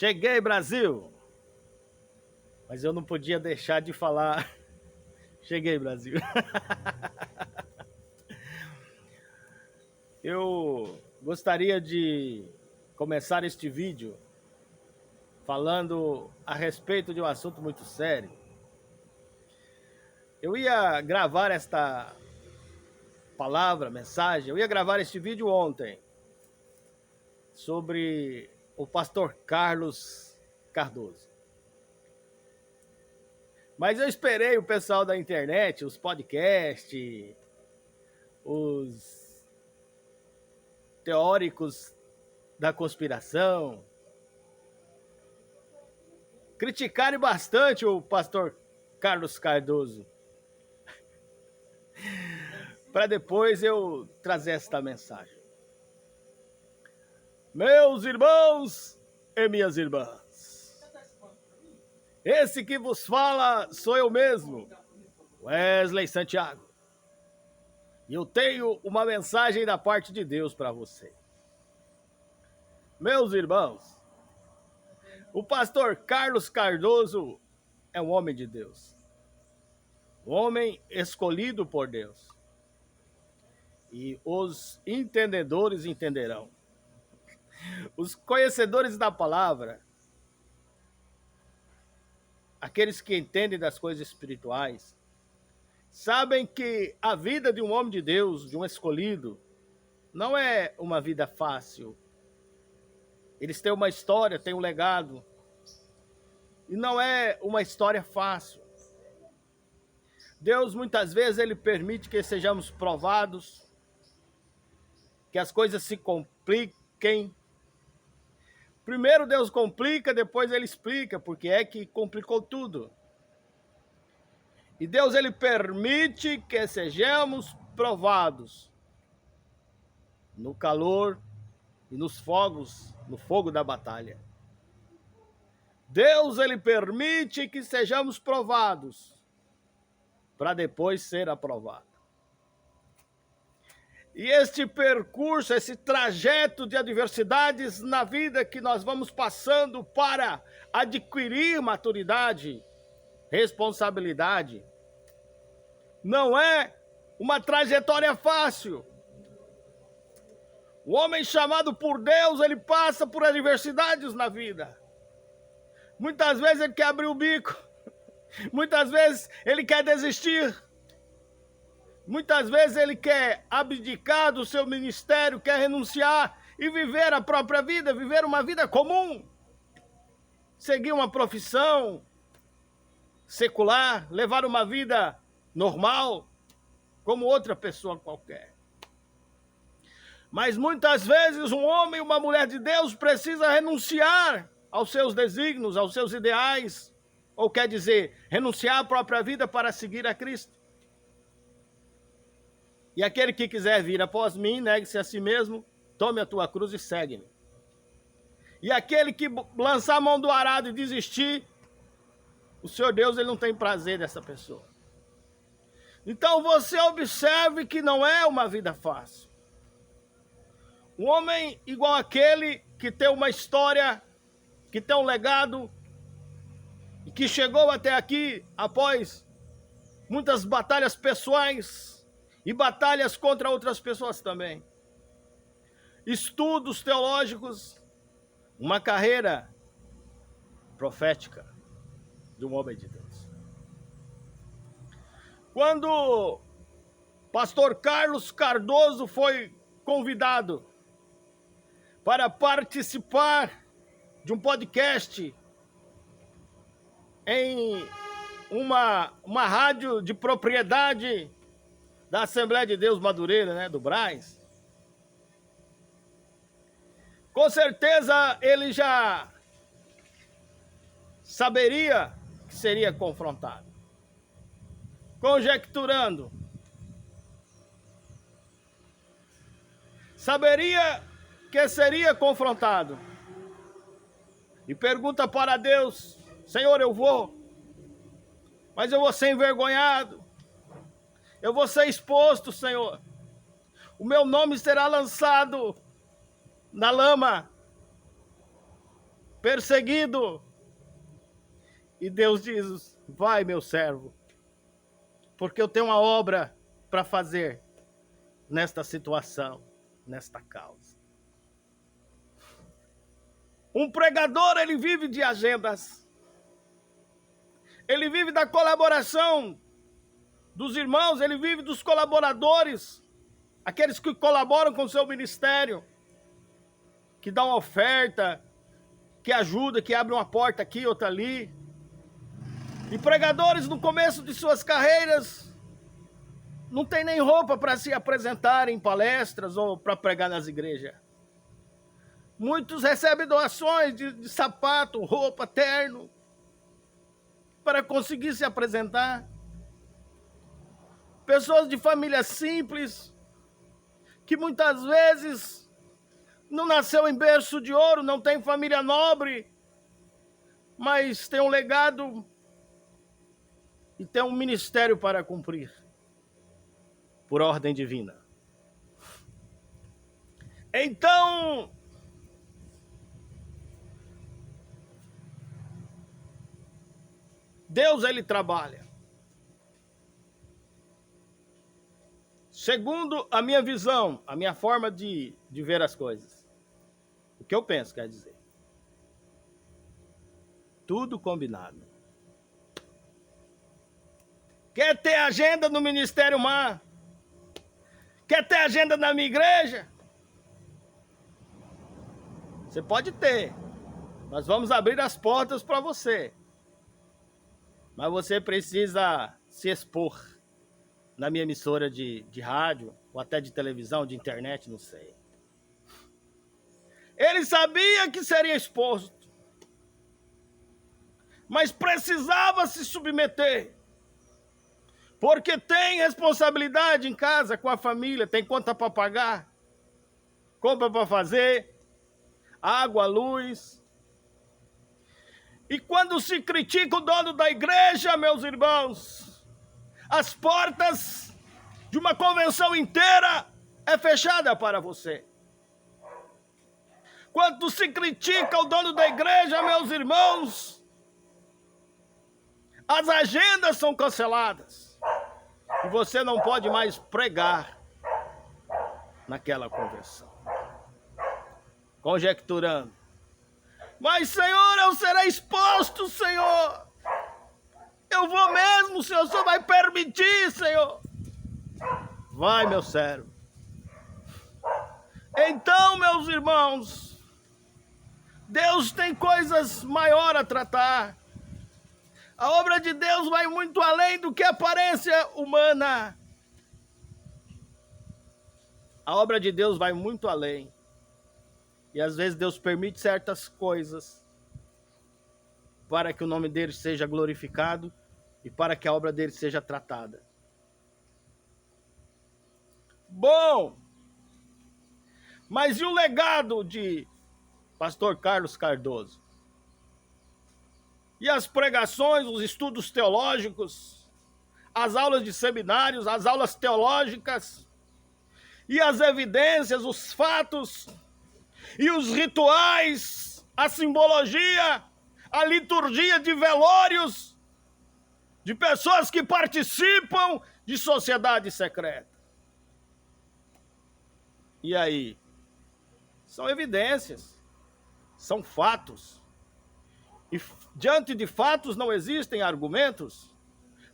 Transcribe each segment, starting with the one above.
Cheguei, Brasil! Mas eu não podia deixar de falar. Cheguei, Brasil. Eu gostaria de começar este vídeo falando a respeito de um assunto muito sério. Eu ia gravar esta palavra, mensagem, eu ia gravar este vídeo ontem sobre o pastor Carlos Cardoso. Mas eu esperei o pessoal da internet, os podcasts, os teóricos da conspiração, criticarem bastante o pastor Carlos Cardoso, para depois eu trazer esta mensagem. Meus irmãos e minhas irmãs, esse que vos fala sou eu mesmo, Wesley Santiago. E eu tenho uma mensagem da parte de Deus para você. Meus irmãos, o pastor Carlos Cardoso é um homem de Deus. Um homem escolhido por Deus. E os entendedores entenderão. Os conhecedores da palavra, aqueles que entendem das coisas espirituais, sabem que a vida de um homem de Deus, de um escolhido, não é uma vida fácil. Eles têm uma história, têm um legado. E não é uma história fácil. Deus, muitas vezes, Ele permite que sejamos provados, que as coisas se compliquem. Primeiro Deus complica, depois Ele explica, porque é que complicou tudo. E Deus, Ele permite que sejamos provados no calor e nos fogos, no fogo da batalha. Deus, Ele permite que sejamos provados para depois ser aprovado. E este percurso, esse trajeto de adversidades na vida que nós vamos passando para adquirir maturidade, responsabilidade, não é uma trajetória fácil. O homem chamado por Deus, ele passa por adversidades na vida. Muitas vezes ele quer abrir o bico. Muitas vezes ele quer desistir. Muitas vezes ele quer abdicar do seu ministério, quer renunciar e viver a própria vida, viver uma vida comum. Seguir uma profissão secular, levar uma vida normal, como outra pessoa qualquer. Mas muitas vezes um homem e uma mulher de Deus precisa renunciar aos seus desígnios, aos seus ideais, ou quer dizer, renunciar à própria vida para seguir a Cristo. E aquele que quiser vir após mim, negue-se a si mesmo, tome a tua cruz e segue-me. E aquele que lançar a mão do arado e desistir, o Senhor Deus, Ele não tem prazer dessa pessoa. Então você observe que não é uma vida fácil. Um homem igual aquele que tem uma história, que tem um legado, e que chegou até aqui após muitas batalhas pessoais e batalhas contra outras pessoas também. Estudos teológicos, uma carreira profética de um homem de Deus. Quando pastor Carlos Cardoso foi convidado para participar de um podcast em uma rádio de propriedade da Assembleia de Deus Madureira, né, do Brás, com certeza ele já saberia que seria confrontado, conjecturando, saberia que seria confrontado, e pergunta para Deus: Senhor, eu vou, mas eu vou ser envergonhado, eu vou ser exposto, Senhor, o meu nome será lançado na lama, perseguido. E Deus diz: vai, meu servo, porque eu tenho uma obra para fazer nesta situação, nesta causa. Um pregador, ele vive de agendas. Ele vive da colaboração dos irmãos, ele vive dos colaboradores, aqueles que colaboram com o seu ministério, que dão oferta, que ajuda, que abre uma porta aqui, outra ali. E pregadores, no começo de suas carreiras, não tem nem roupa para se apresentar em palestras ou para pregar nas igrejas. Muitos recebem doações de sapato, roupa, terno, para conseguir se apresentar. Pessoas de família simples, que muitas vezes não nasceu em berço de ouro, não tem família nobre, mas tem um legado e tem um ministério para cumprir, por ordem divina. Então, Deus, ele trabalha segundo a minha visão, a minha forma de ver as coisas. O que eu penso, quer dizer. Tudo combinado. Quer ter agenda no Ministério Mar? Quer ter agenda na minha igreja? Você pode ter. Nós vamos abrir as portas para você. Mas você precisa se expor na minha emissora de rádio, ou até de televisão, de internet, não sei. Ele sabia que seria exposto, mas precisava se submeter, porque tem responsabilidade em casa, com a família, tem conta para pagar, compra para fazer, água, luz. E quando se critica o dono da igreja, meus irmãos, as portas de uma convenção inteira é fechada para você. Quando se critica o dono da igreja, meus irmãos, as agendas são canceladas. E você não pode mais pregar naquela convenção. Conjecturando. Mas, Senhor, eu serei exposto, Senhor. Eu vou mesmo, Senhor. O Senhor vai permitir, Senhor. Vai, meu servo. Então, meus irmãos, Deus tem coisas maiores a tratar. A obra de Deus vai muito além do que a aparência humana. A obra de Deus vai muito além. E às vezes Deus permite certas coisas para que o nome dele seja glorificado e para que a obra dele seja tratada. Bom, mas e o legado de Pastor Carlos Cardoso? E as pregações, os estudos teológicos, as aulas de seminários, as aulas teológicas, e as evidências, os fatos, e os rituais, a simbologia, a liturgia de velórios, de pessoas que participam de sociedade secreta. E aí? São evidências, são fatos. E diante de fatos não existem argumentos.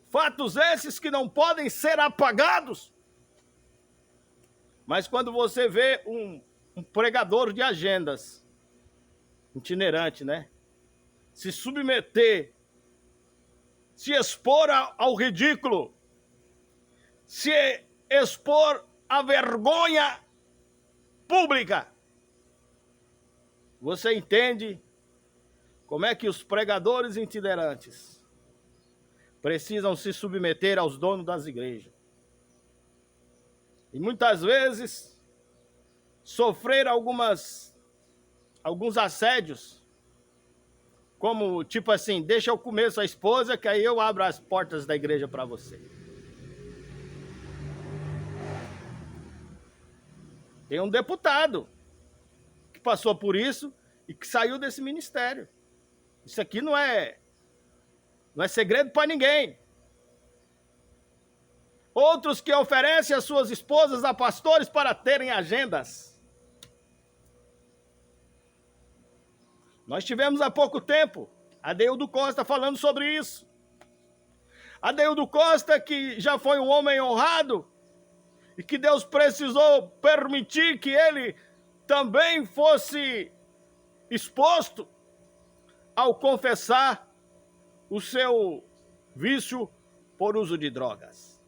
Fatos esses que não podem ser apagados. Mas quando você vê um pregador de agendas, itinerante, né? Se submeter, se expor ao ridículo, se expor à vergonha pública, você entende como é que os pregadores itinerantes precisam se submeter aos donos das igrejas. E muitas vezes sofrer alguns assédios, como tipo assim, deixa eu comer sua esposa que aí eu abro as portas da igreja para você. Tem um deputado que passou por isso e que saiu desse ministério. Isso aqui não é segredo para ninguém. Outros que oferecem as suas esposas a pastores para terem agendas. Nós tivemos há pouco tempo Adeildo Costa falando sobre isso. Adeildo Costa, que já foi um homem honrado e que Deus precisou permitir que ele também fosse exposto ao confessar o seu vício por uso de drogas.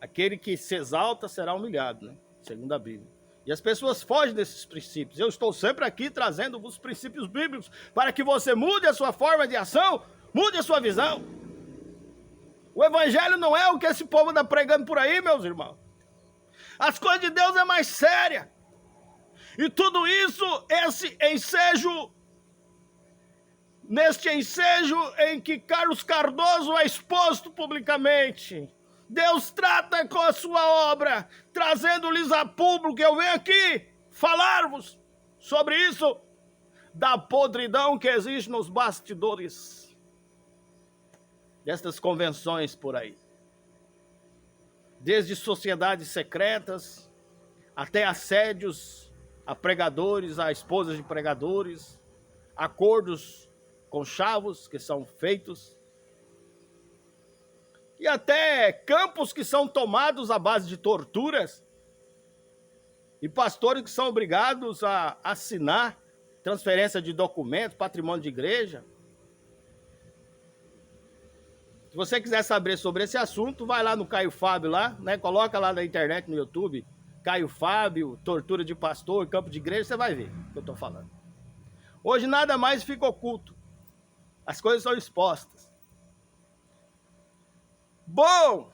Aquele que se exalta será humilhado, né? Segundo a Bíblia. E as pessoas fogem desses princípios. Eu estou sempre aqui trazendo os princípios bíblicos para que você mude a sua forma de ação, mude a sua visão. O evangelho não é o que esse povo está pregando por aí, meus irmãos. As coisas de Deus é mais séria. E tudo isso, neste ensejo em que Carlos Cardoso é exposto publicamente, Deus trata com a sua obra, trazendo-lhes a público. Eu venho aqui falar-vos sobre isso, da podridão que existe nos bastidores destas convenções por aí. Desde sociedades secretas, até assédios a pregadores, a esposas de pregadores, acordos com chavos que são feitos, e até campos que são tomados à base de torturas, e pastores que são obrigados a assinar transferência de documentos, patrimônio de igreja. Se você quiser saber sobre esse assunto, vai lá no Caio Fábio lá, né? Coloca lá na internet, no YouTube, Caio Fábio, tortura de pastor, campo de igreja, você vai ver o que eu estou falando. Hoje nada mais fica oculto. As coisas são expostas. Bom,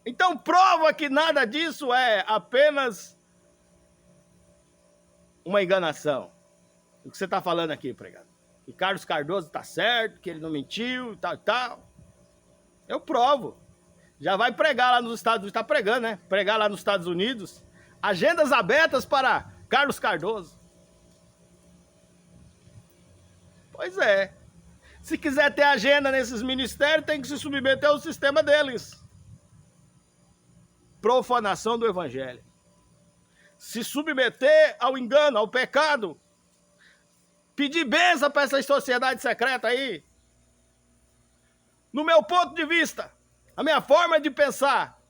então prova que nada disso é apenas uma enganação. O que você está falando aqui, pregado? Que Carlos Cardoso está certo, que ele não mentiu e tal e tal. Eu provo. Já vai pregar lá nos Estados Unidos, está pregando, né? Pregar lá nos Estados Unidos. Agendas abertas para Carlos Cardoso. Pois é. Se quiser ter agenda nesses ministérios, tem que se submeter ao sistema deles. Profanação do evangelho. Se submeter ao engano, ao pecado. Pedir bênção para essa sociedade secreta aí. No meu ponto de vista, a minha forma de pensar,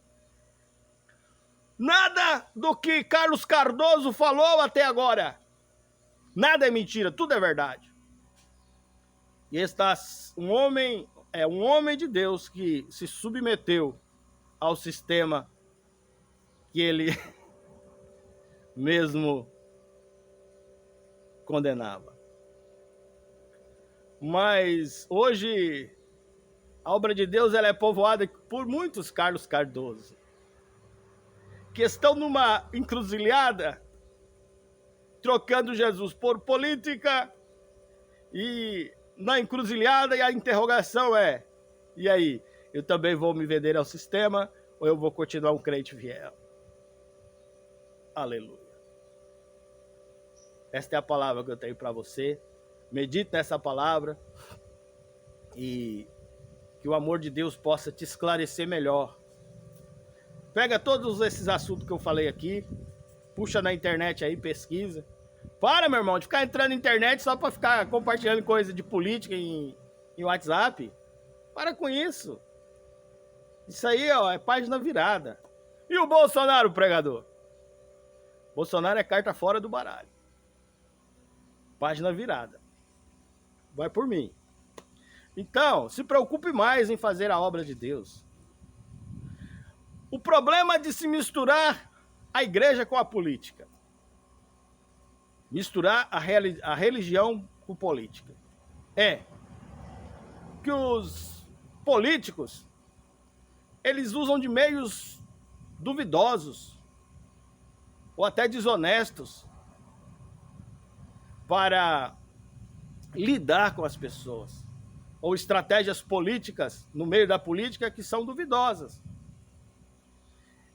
nada do que Carlos Cardoso falou até agora, nada é mentira, tudo é verdade. E está um homem de Deus que se submeteu ao sistema que ele mesmo condenava. Mas hoje a obra de Deus ela é povoada por muitos Carlos Cardoso, que estão numa encruzilhada, trocando Jesus por política, e na encruzilhada e a interrogação é: e aí, eu também vou me vender ao sistema ou eu vou continuar um crente fiel? Aleluia. Esta é a palavra que eu tenho para você. Medite nessa palavra e que o amor de Deus possa te esclarecer melhor. Pega todos esses assuntos que eu falei aqui, puxa na internet aí, pesquisa. Para, meu irmão, de ficar entrando na internet só para ficar compartilhando coisa de política em WhatsApp. Para com isso. Isso aí, ó, é página virada. E o Bolsonaro, pregador? Bolsonaro é carta fora do baralho. Página virada. Vai por mim. Então, se preocupe mais em fazer a obra de Deus. O problema de se misturar a igreja com a política. Misturar a religião com política. É que os políticos, eles usam de meios duvidosos ou até desonestos para lidar com as pessoas. Ou estratégias políticas no meio da política que são duvidosas.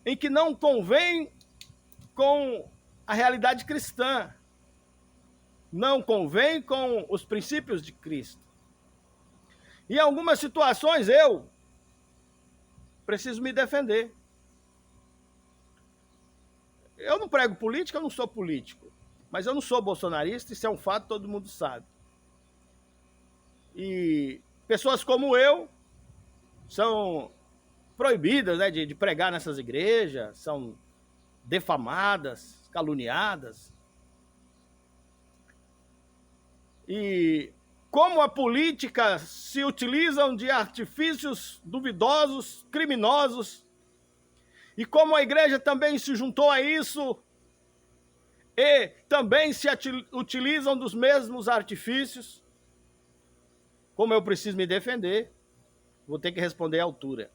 Em que não convém com a realidade cristã. Não convém com os princípios de Cristo. Em algumas situações eu preciso me defender. Eu não prego política, eu não sou político. Mas eu não sou bolsonarista, isso é um fato, todo mundo sabe. E pessoas como eu são proibidas, né, de pregar nessas igrejas, são defamadas, caluniadas. E como a política se utilizam de artifícios duvidosos, criminosos, e como a igreja também se juntou a isso, e também se utilizam dos mesmos artifícios, como eu preciso me defender, vou ter que responder à altura.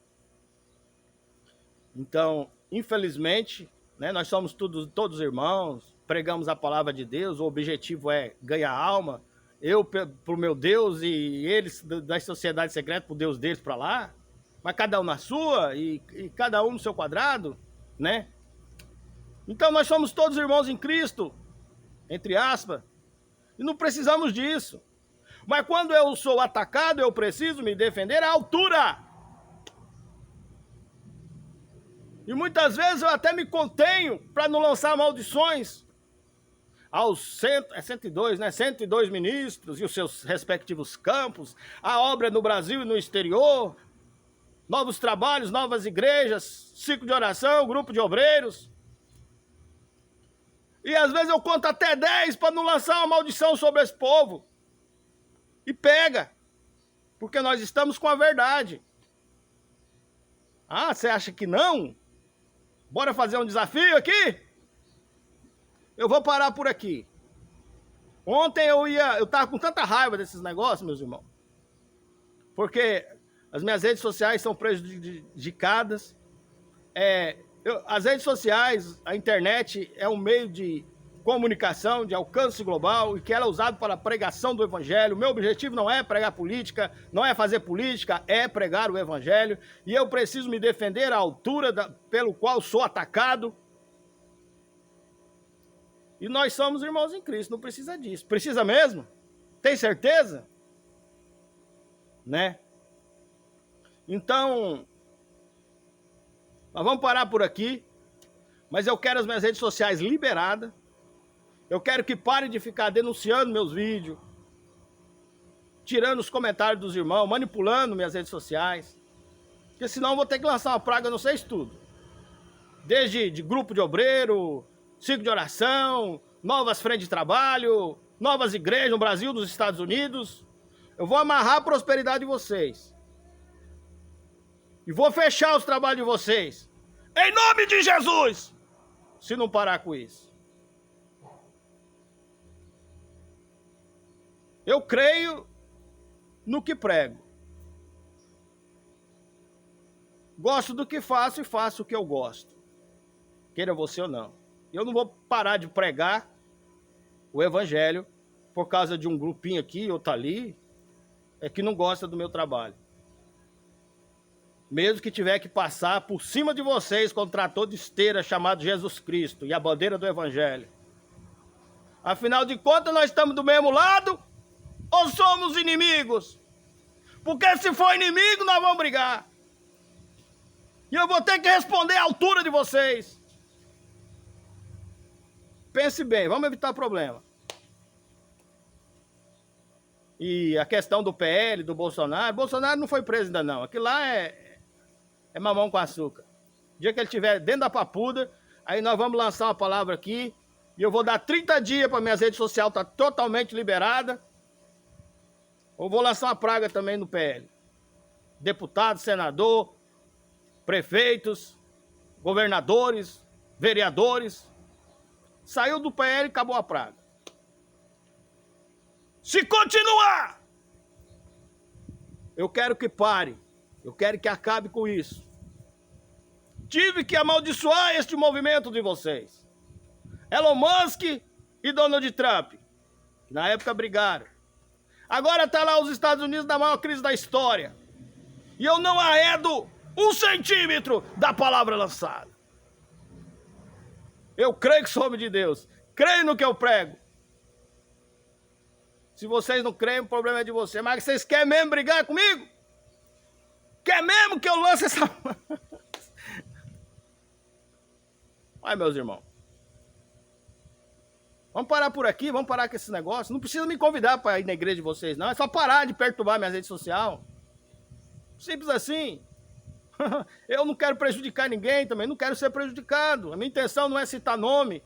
Então, infelizmente, né, nós somos todos irmãos, pregamos a palavra de Deus, o objetivo é ganhar alma, eu pro meu Deus e eles das sociedades secretas pro Deus deles para lá, mas cada um na sua e cada um no seu quadrado, né? Então nós somos todos irmãos em Cristo, entre aspas, e não precisamos disso. Mas quando eu sou atacado, eu preciso me defender à altura. E muitas vezes eu até me contenho para não lançar maldições aos 102, né? 102 ministros e os seus respectivos campos, a obra no Brasil e no exterior, novos trabalhos, novas igrejas, ciclo de oração, grupo de obreiros. E às vezes eu conto até 10 para não lançar uma maldição sobre esse povo. E pega, porque nós estamos com a verdade. Ah, você acha que não? Bora fazer um desafio aqui? Eu vou parar por aqui. Ontem eu tava com tanta raiva desses negócios, meus irmãos, porque as minhas redes sociais são prejudicadas. As redes sociais, a internet é um meio de comunicação, de alcance global, e que ela é usado para a pregação do evangelho. O meu objetivo não é pregar política, não é fazer política, é pregar o evangelho. E eu preciso me defender à altura pelo qual sou atacado. E nós somos irmãos em Cristo, não precisa disso. Precisa mesmo? Tem certeza? Né? Então, nós vamos parar por aqui, mas eu quero as minhas redes sociais liberadas. Eu quero que parem de ficar denunciando meus vídeos, tirando os comentários dos irmãos, manipulando minhas redes sociais, porque senão eu vou ter que lançar uma praga, não sei se tudo. Desde de grupo de obreiro, ciclo de oração, novas frentes de trabalho, novas igrejas no Brasil, nos Estados Unidos. Eu vou amarrar a prosperidade de vocês. E vou fechar os trabalhos de vocês. Em nome de Jesus! Se não parar com isso. Eu creio no que prego. Gosto do que faço e faço o que eu gosto. Queira você ou não. Eu não vou parar de pregar o evangelho por causa de um grupinho aqui, outro ali, que não gosta do meu trabalho. Mesmo que tiver que passar por cima de vocês com um trator de esteira chamado Jesus Cristo e a bandeira do evangelho. Afinal de contas, nós estamos do mesmo lado ou somos inimigos? Porque se for inimigo, nós vamos brigar. E eu vou ter que responder à altura de vocês. Pense bem, vamos evitar problema. E a questão do PL, do Bolsonaro. Bolsonaro não foi preso ainda não. Aquilo lá é mamão com açúcar. O dia que ele estiver dentro da papuda, aí nós vamos lançar uma palavra aqui. E eu vou dar 30 dias para minhas redes sociais estar totalmente liberada. Ou vou lançar uma praga também no PL. Deputado, senador, prefeitos, governadores, vereadores. Saiu do PL e acabou a praga. Se continuar, eu quero que pare. Eu quero que acabe com isso. Tive que amaldiçoar este movimento de vocês. Elon Musk e Donald Trump, que na época brigaram. Agora está lá os Estados Unidos na maior crise da história. E eu não arredo 1 centímetro da palavra lançada. Eu creio que sou homem de Deus. Creem no que eu prego. Se vocês não creem, o problema é de vocês. Mas vocês querem mesmo brigar comigo? Quer mesmo que eu lance essa... Ai, meus irmãos. Vamos parar por aqui, vamos parar com esse negócio. Não precisa me convidar para ir na igreja de vocês, não. É só parar de perturbar minhas redes sociais. Simples assim. Eu não quero prejudicar ninguém também, não quero ser prejudicado. A minha intenção não é citar nome.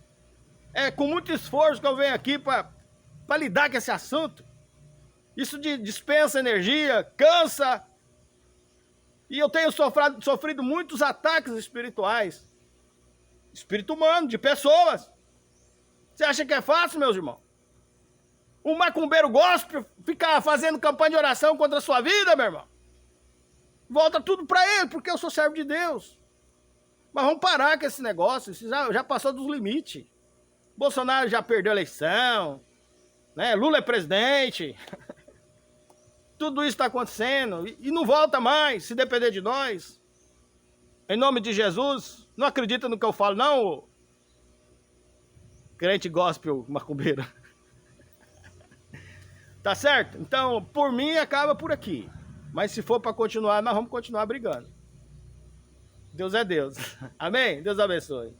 É com muito esforço que eu venho aqui para lidar com esse assunto. Isso dispensa energia, cansa. E eu tenho sofrido muitos ataques espirituais. Espírito humano, de pessoas. Você acha que é fácil, meus irmãos? Um macumbeiro gospel ficar fazendo campanha de oração contra a sua vida, meu irmão? Volta tudo para ele, porque eu sou servo de Deus. Mas vamos parar com esse negócio, isso já passou dos limites. Bolsonaro já perdeu a eleição, né? Lula é presidente. Tudo isso está acontecendo e não volta mais, se depender de nós. Em nome de Jesus, não acredita no que eu falo, não, crente gospel macumbeiro. Tá certo? Então, por mim, acaba por aqui. Mas se for para continuar, nós vamos continuar brigando. Deus é Deus. Amém? Deus abençoe.